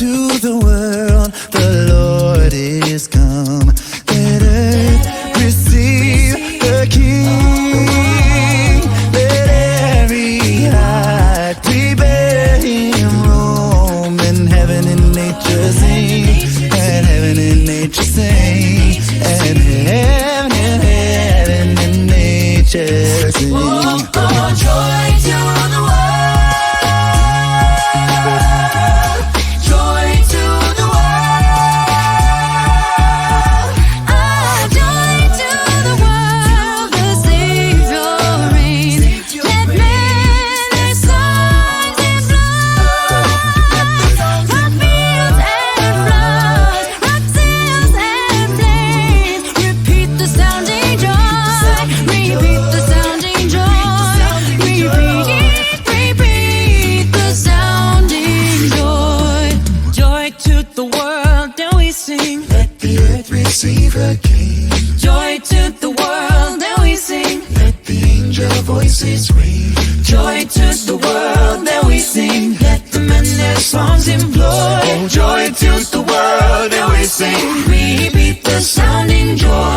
to the world, the Lord is come. Let earth receive the King. Let every heart prepare him room. And heaven and nature sing, and heaven and nature sing, and heaven and nature sing. Oh, joy to the world. Receive a King. Joy to the world, and we sing. Let the angel voices ring. Joy to the world, and we sing. Let the men their songs employ. Oh, joy to the world, and we sing. Repeat the sounding joy.